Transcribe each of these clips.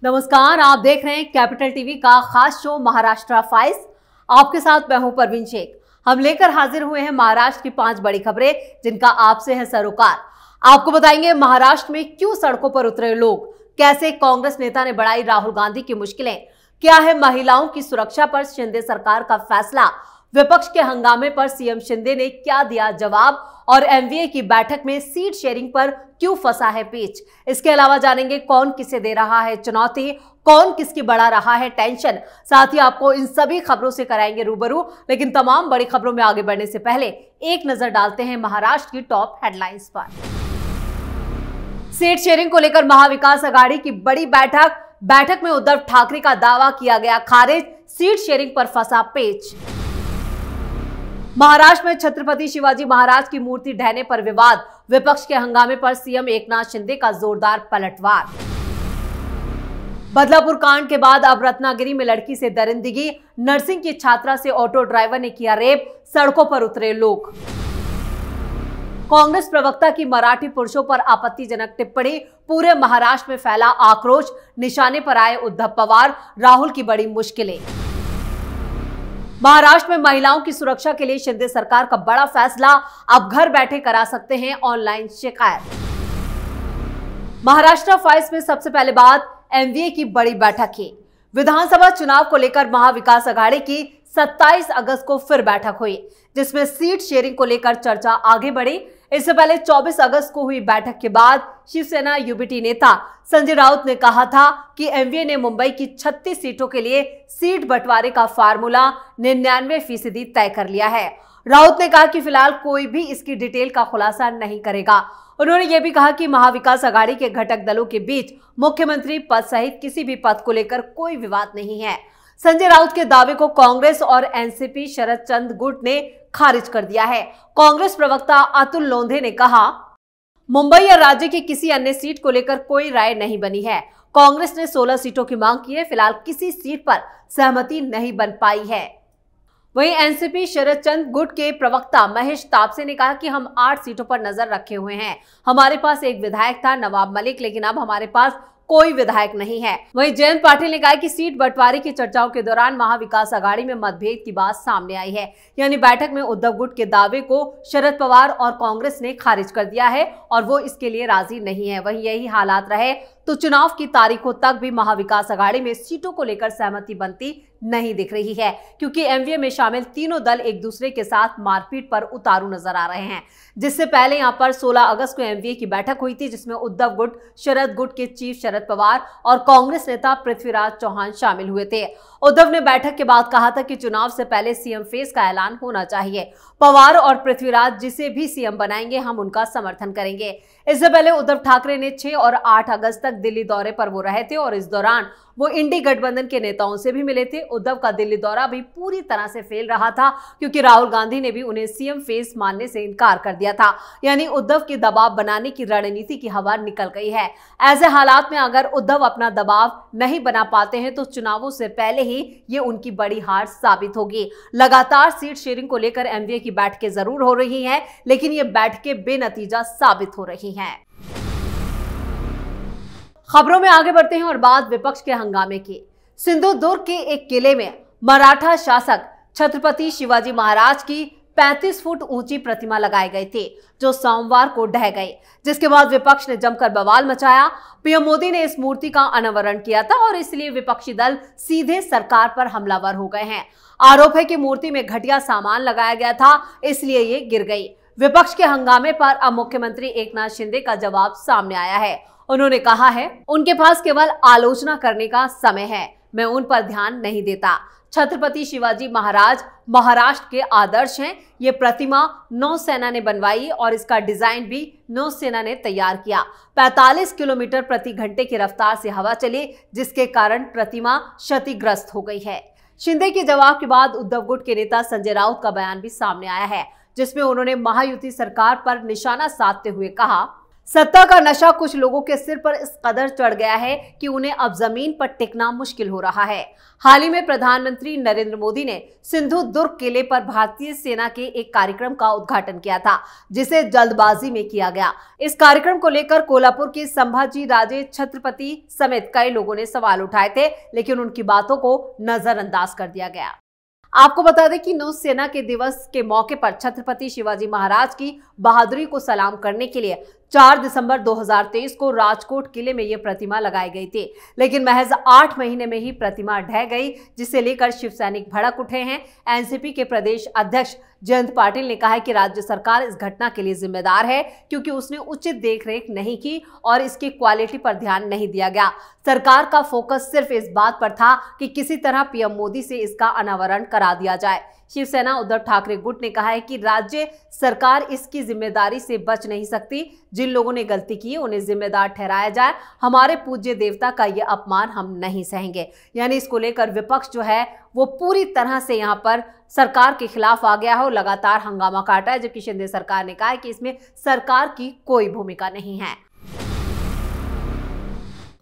नमस्कार, आप देख रहे हैं कैपिटल टीवी का खास शो महाराष्ट्र फाइल्स। आपके साथ मैं हूं परवीन शेख। हम लेकर हाजिर हुए हैं महाराष्ट्र की 5 बड़ी खबरें जिनका आपसे है सरोकार। आपको बताएंगे महाराष्ट्र में क्यों सड़कों पर उतरे लोग, कैसे कांग्रेस नेता ने बढ़ाई राहुल गांधी की मुश्किलें, क्या है महिलाओं की सुरक्षा पर शिंदे सरकार का फैसला, विपक्ष के हंगामे पर सीएम शिंदे ने क्या दिया जवाब और एमवीए की बैठक में सीट शेयरिंग पर क्यों फंसा है पेच। इसके अलावा जानेंगे कौन किसे दे रहा है चुनौती, कौन किसकी बढ़ा रहा है टेंशन। साथ ही आपको इन सभी खबरों से कराएंगे रूबरू। लेकिन तमाम बड़ी खबरों में आगे बढ़ने से पहले एक नजर डालते हैं महाराष्ट्र की टॉप हेडलाइंस पर। सीट शेयरिंग को लेकर महाविकास आघाड़ी की बड़ी बैठक में उद्धव ठाकरे का दावा किया गया खारिज, सीट शेयरिंग पर फंसा पेच। महाराष्ट्र में छत्रपति शिवाजी महाराज की मूर्ति ढहने पर विवाद, विपक्ष के हंगामे पर सीएम एकनाथ शिंदे का जोरदार पलटवार। बदलापुर कांड के बाद अब रत्नागिरी में लड़की से दरिंदगी, नर्सिंग की छात्रा से ऑटो ड्राइवर ने किया रेप, सड़कों पर उतरे लोग। कांग्रेस प्रवक्ता की मराठी पुरुषों पर आपत्तिजनक टिप्पणी, पूरे महाराष्ट्र में फैला आक्रोश, निशाने पर आए उद्धव पवार, राहुल की बड़ी मुश्किलें। महाराष्ट्र में महिलाओं की सुरक्षा के लिए शिंदे सरकार का बड़ा फैसला, अब घर बैठे करा सकते हैं ऑनलाइन शिकायत। महाराष्ट्र फाइल्स में सबसे पहले बात एमवीए की बड़ी बैठक की। विधानसभा चुनाव को लेकर महाविकास आघाड़ी की 27 अगस्त को फिर बैठक हुई, जिसमें सीट शेयरिंग को लेकर चर्चा आगे बढ़ी। इससे पहले 24 अगस्त को हुई बैठक के बाद शिवसेना यूबीटी नेता संजय राउत ने कहा था कि एमवीए ने मुंबई की 36 सीटों के लिए सीट बंटवारे का फार्मूला 99% तय कर लिया है। राउत ने कहा कि फिलहाल कोई भी इसकी डिटेल का खुलासा नहीं करेगा। उन्होंने यह भी कहा कि महाविकास आघाड़ी के घटक दलों के बीच मुख्यमंत्री पद सहित किसी भी पद को लेकर कोई विवाद नहीं है। संजय राउत के दावे को कांग्रेस और एनसीपी शरद चंद्र गुट ने खारिज कर दिया है। कांग्रेस प्रवक्ता अतुल लोंधे ने कहा, मुंबई या राज्य की किसी अन्य सीट को लेकर कोई राय नहीं बनी है। कांग्रेस ने 16 सीटों की मांग की है, फिलहाल किसी सीट पर सहमति नहीं बन पाई है। वहीं एनसीपी शरद चंद्र गुट के प्रवक्ता महेश तापसे ने कहा कि हम 8 सीटों पर नजर रखे हुए हैं। हमारे पास एक विधायक था नवाब मलिक, लेकिन अब हमारे पास कोई विधायक नहीं है। वहीं जयंत पाटिल ने कहा कि सीट बंटवारे की चर्चाओं के दौरान महाविकास आघाड़ी में मतभेद की बात सामने आई है। यानी बैठक में उद्धव गुट के दावे को शरद पवार और कांग्रेस ने खारिज कर दिया है और वो इसके लिए राजी नहीं है। वहीं यही हालात रहे तो चुनाव की तारीखों तक भी महाविकास आघाड़ी में सीटों को लेकर सहमति बनती नहीं दिख रही है, क्योंकि एमवीए में शामिल तीनों दल एक दूसरे के साथ मारपीट पर उतारू नजर आ रहे हैं। जिससे पहले यहां पर 16 अगस्त को एमवीए की बैठक हुई थी, जिसमें उद्धव गुट, शरद गुट के चीफ शरद पवार और कांग्रेस नेता पृथ्वीराज चौहान शामिल हुए थे। उद्धव ने बैठक के बाद कहा था कि चुनाव से पहले सीएम फेस का ऐलान होना चाहिए। पवार और पृथ्वीराज जिसे भी सीएम बनाएंगे हम उनका समर्थन करेंगे। इससे पहले उद्धव ठाकरे ने 6 और 8 अगस्त तक दिल्ली दौरे पर वो रहे थे और इस दौरान वो इंडी गठबंधन के नेताओं से भी मिले थे। उद्धव का दिल्ली दौरा भी पूरी तरह से फेल रहा था, क्योंकि राहुल गांधी ने भी उन्हें सीएम फेस मानने से इनकार कर दिया था। यानी उद्धव की दबाव बनाने की रणनीति की हवा निकल गई है। ऐसे हालात में अगर उद्धव अपना दबाव नहीं बना पाते हैं तो चुनावों से पहले ही ये उनकी बड़ी हार साबित होगी। लगातार सीट शेयरिंग को लेकर एमवीए की बैठकें जरूर हो रही हैं, लेकिन ये बैठकें बेनतीजा साबित हो रही हैं। खबरों में आगे बढ़ते हैं और बात विपक्ष के हंगामे की। सिंधुदुर्ग के एक किले में मराठा शासक छत्रपति शिवाजी महाराज की 35 फुट ऊंची प्रतिमा लगाए गए थे, जो सोमवार को ढह गए, जिसके बाद विपक्ष ने जमकर बवाल मचाया। पीएम मोदी ने इस मूर्ति का अनावरण किया था और इसलिए विपक्षी दल सीधे सरकार पर हमलावर हो गए हैं। आरोप है कि मूर्ति में घटिया सामान लगाया गया था, इसलिए ये गिर गई। विपक्ष के हंगामे पर अब मुख्यमंत्री एकनाथ शिंदे का जवाब सामने आया है। उन्होंने कहा है, उनके पास केवल आलोचना करने का समय है, मैं उन पर ध्यान नहीं देता। छत्रपति शिवाजी महाराज महाराष्ट्र के आदर्श हैं। ये प्रतिमा नौसेना ने बनवाई और इसका डिजाइन भी नौसेना ने तैयार किया। 45 किलोमीटर प्रति घंटे की रफ्तार से हवा चली, जिसके कारण प्रतिमा क्षतिग्रस्त हो गई है। शिंदे के जवाब के बाद उद्धव गुट के नेता संजय राउत का बयान भी सामने आया है, जिसमें उन्होंने महायुति सरकार पर निशाना साधते हुए कहा, सत्ता का नशा कुछ लोगों के सिर पर इस कदर चढ़ गया है कि उन्हें अब जमीन पर टिकना मुश्किल हो रहा है। हाल ही में प्रधानमंत्री नरेंद्र मोदी ने सिंधु दुर्ग किले पर भारतीय सेना के एक कार्यक्रम का उद्घाटन किया था, जिसे जल्दबाजी में किया गया। इस कार्यक्रम को लेकर कोल्हापुर के संभाजी राजे छत्रपति समेत कई लोगों ने सवाल उठाए थे, लेकिन उनकी बातों को नजरअंदाज कर दिया गया। आपको बता दें कि नौसेना के दिवस के मौके पर छत्रपति शिवाजी महाराज की बहादुरी को सलाम करने के लिए 4 दिसंबर 2023 को राजकोट किले में यह प्रतिमा लगाई गई थी, लेकिन महज 8 महीने में ही प्रतिमा ढह गई, जिसे लेकर शिव सैनिक भड़क उठे हैं। एनसीपी के प्रदेश अध्यक्ष जयंत पाटिल ने कहा है कि राज्य सरकार इस घटना के लिए जिम्मेदार है, क्योंकि उसने उचित देखरेख नहीं की और इसकी क्वालिटी पर ध्यान नहीं दिया गया। सरकार का फोकस सिर्फ इस बात पर था कि किसी तरह पीएम मोदी से इसका अनावरण करा दिया जाए। शिवसेना उद्धव ठाकरे गुट ने कहा है कि राज्य सरकार इसकी जिम्मेदारी से बच नहीं सकती। जिन लोगों ने गलती की उन्हें जिम्मेदार ठहराया जाए। हमारे पूज्य देवता का ये अपमान हम नहीं सहेंगे। यानी इसको लेकर विपक्ष जो है वो पूरी तरह से यहाँ पर सरकार के खिलाफ आ गया है और लगातार हंगामा काटा है, जबकि शिंदे सरकार ने कहा है कि इसमें सरकार की कोई भूमिका नहीं है।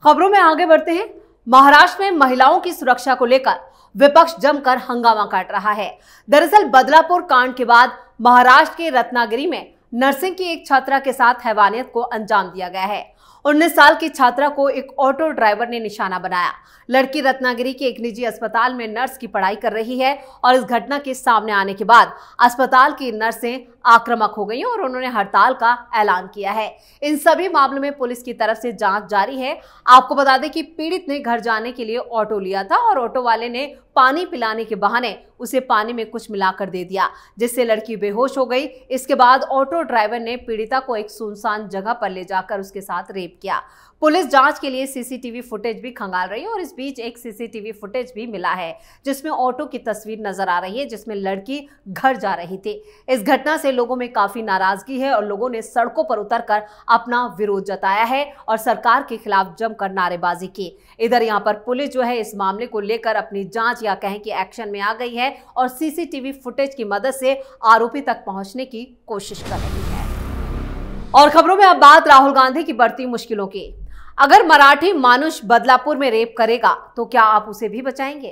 खबरों में आगे बढ़ते हैं। महाराष्ट्र में महिलाओं की सुरक्षा को लेकर विपक्ष जमकर हंगामा काट रहा है। दरअसल बदलापुर कांड के बाद महाराष्ट्र के रत्नागिरी में नर्सिंग की एक छात्रा के साथ हैवानियत को अंजाम दिया गया है। 19 साल की छात्रा को एक ऑटो ड्राइवर ने निशाना बनाया। लड़की रत्नागिरी के एक निजी अस्पताल में नर्स की पढ़ाई कर रही है और इस घटना के सामने आने के बाद अस्पताल की नर्सें आक्रामक हो गई और उन्होंने हड़ताल का ऐलान किया है। इन सभी मामलों में पुलिस की तरफ से जांच जारी है। आपको बता दें कि पीड़ित ने घर जाने के लिए ऑटो लिया था और ऑटो वाले ने पानी पिलाने के बहाने उसे पानी में कुछ मिलाकर दे दिया, जिससे लड़की बेहोश हो गई। इसके बाद ऑटो ड्राइवर ने पीड़िता को एक सुनसान जगह पर ले जाकर उसके साथ रेप किया। पुलिस जांच के लिए सीसीटीवी फुटेज भी खंगाल रही है और इस बीच एक सीसीटीवी फुटेज भी मिला है, जिसमें ऑटो की तस्वीर नजर आ रही है, जिसमें लड़की घर जा रही थी। इस घटना से लोगों में काफी नाराजगी है और लोगों ने सड़कों पर उतरकर अपना विरोध जताया है और सरकार के खिलाफ जमकर नारेबाजी की। इधर यहाँ पर पुलिस जो है इस मामले को लेकर अपनी जांच या कहें कि एक्शन में आ गई है और सीसीटीवी फुटेज की मदद से आरोपी तक पहुंचने की कोशिश कर रही है। और खबरों में अब बात राहुल गांधी की बढ़ती मुश्किलों की। अगर मराठी मानुष बदलापुर में रेप करेगा तो क्या आप उसे भी बचाएंगे?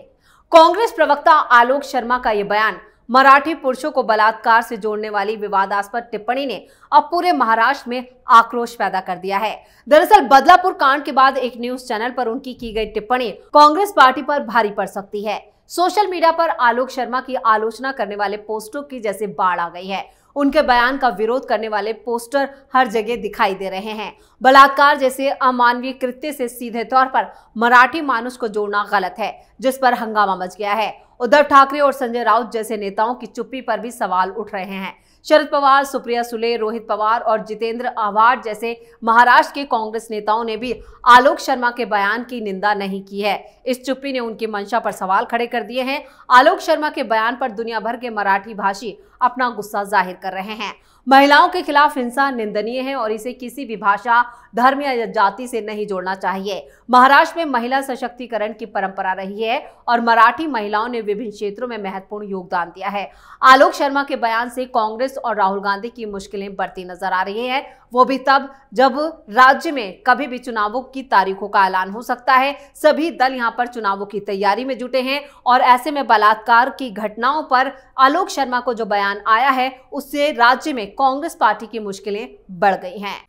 कांग्रेस प्रवक्ता आलोक शर्मा का यह बयान मराठी पुरुषों को बलात्कार से जोड़ने वाली विवादास्पद टिप्पणी ने अब पूरे महाराष्ट्र में आक्रोश पैदा कर दिया है। दरअसल बदलापुर कांड के बाद एक न्यूज चैनल पर उनकी की गई टिप्पणी कांग्रेस पार्टी पर भारी पड़ सकती है। सोशल मीडिया पर आलोक शर्मा की आलोचना करने वाले पोस्टों की जैसे बाढ़ आ गई है। उनके बयान का विरोध करने वाले पोस्टर हर जगह दिखाई दे रहे हैं। बलात्कार जैसे अमानवीय कृत्य से सीधे तौर पर मराठी मानुष को जोड़ना गलत है, जिस पर हंगामा मच गया है। उद्धव ठाकरे और संजय राउत जैसे नेताओं की चुप्पी पर भी सवाल उठ रहे हैं। शरद पवार, सुप्रिया सुले, रोहित पवार और जितेंद्र आव्हाड जैसे महाराष्ट्र के कांग्रेस नेताओं ने भी आलोक शर्मा के बयान की निंदा नहीं की है। इस चुप्पी ने उनकी मंशा पर सवाल खड़े कर दिए हैं। आलोक शर्मा के बयान पर दुनिया भर के मराठी भाषी अपना गुस्सा जाहिर कर रहे हैं। महिलाओं के खिलाफ हिंसा निंदनीय है और इसे किसी भी भाषा, धर्म या जाति से नहीं जोड़ना चाहिए। महाराष्ट्र में महिला सशक्तिकरण की परंपरा रही है और मराठी महिलाओं ने विभिन्न क्षेत्रों में महत्वपूर्ण योगदान दिया है। आलोक शर्मा के बयान से कांग्रेस और राहुल गांधी की मुश्किलें बढ़ती नजर आ रही है, वो भी तब जब राज्य में कभी भी चुनावों की तारीखों का ऐलान हो सकता है। सभी दल यहां पर चुनावों की तैयारी में जुटे हैं और ऐसे में बलात्कार की घटनाओं पर आलोक शर्मा को जो बयान आया है उससे राज्य में कांग्रेस पार्टी की मुश्किलें बढ़ गई हैं।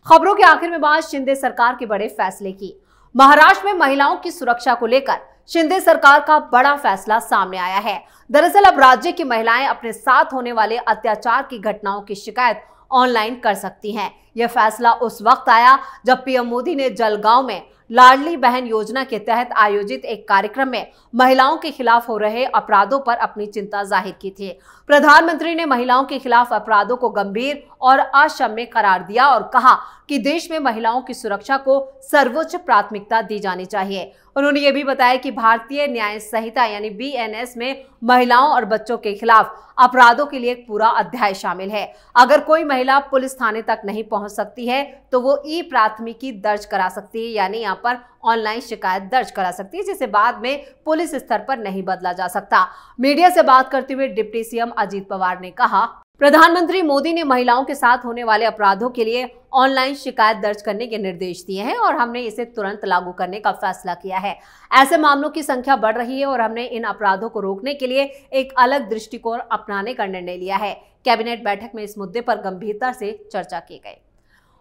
खबरों के आखिर में बात शिंदे सरकार के बड़े फैसले की। महाराष्ट्र में महिलाओं की सुरक्षा को लेकर शिंदे सरकार का बड़ा फैसला सामने आया है। दरअसल अब राज्य की महिलाएं अपने साथ होने वाले अत्याचार की घटनाओं की शिकायत ऑनलाइन कर सकती हैं। यह फैसला उस वक्त आया जब पीएम मोदी ने जलगांव में लाडली बहन योजना के तहत आयोजित एक कार्यक्रम में महिलाओं के खिलाफ हो रहे अपराधों पर अपनी चिंता जाहिर की थी। प्रधानमंत्री ने महिलाओं के खिलाफ अपराधों को गंभीर और अक्षम्य करार दिया और कहा कि देश में महिलाओं की सुरक्षा को सर्वोच्च प्राथमिकता दी जानी चाहिए। उन्होंने ये भी बताया कि भारतीय न्याय संहिता यानी BNS में महिलाओं और बच्चों के खिलाफ अपराधों के लिए एक पूरा अध्याय शामिल है। अगर कोई महिला पुलिस थाने तक नहीं पहुंच सकती है तो वो ई प्राथमिकी दर्ज करा सकती है, यानी यहाँ यहां पर ऑनलाइन शिकायत दर्ज करा सकती है, जिसे बाद में पुलिस स्तर पर नहीं बदला जा सकता। मीडिया से बात करते हुए डिप्टी सीएम अजीत पवार ने कहा, प्रधानमंत्री मोदी ने महिलाओं के साथ होने वाले अपराधों के लिए ऑनलाइन शिकायत दर्ज करने के निर्देश दिए हैं और हमने इसे तुरंत लागू करने का फैसला किया है। ऐसे मामलों की संख्या बढ़ रही है और हमने इन अपराधों को रोकने के लिए एक अलग दृष्टिकोण अपनाने का निर्णय लिया है। कैबिनेट बैठक में इस मुद्दे पर गंभीरता से चर्चा की गई।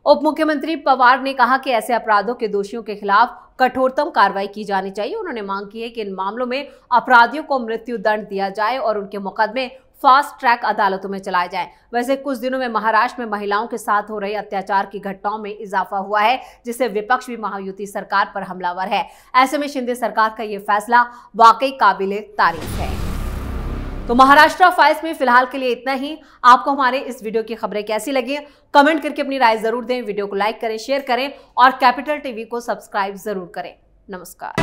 उप मुख्यमंत्री पवार ने कहा कि ऐसे अपराधों के दोषियों के खिलाफ कठोरतम कार्रवाई की जानी चाहिए। उन्होंने मांग की है कि इन मामलों में अपराधियों को मृत्यु दंड दिया जाए और उनके मुकदमे फास्ट ट्रैक अदालतों में चलाए जाएं। वैसे कुछ दिनों में महाराष्ट्र में महिलाओं के साथ हो रहे अत्याचार की घटनाओं में इजाफा हुआ है, जिससे विपक्ष भी महायुति सरकार पर हमलावर है। ऐसे में शिंदे सरकार का ये फैसला वाकई काबिले तारीफ है। तो महाराष्ट्र फाइल्स में फिलहाल के लिए इतना ही। आपको हमारे इस वीडियो की खबरें कैसी लगी, कमेंट करके अपनी राय जरूर दें। वीडियो को लाइक करें, शेयर करें और कैपिटल टीवी को सब्सक्राइब जरूर करें। नमस्कार।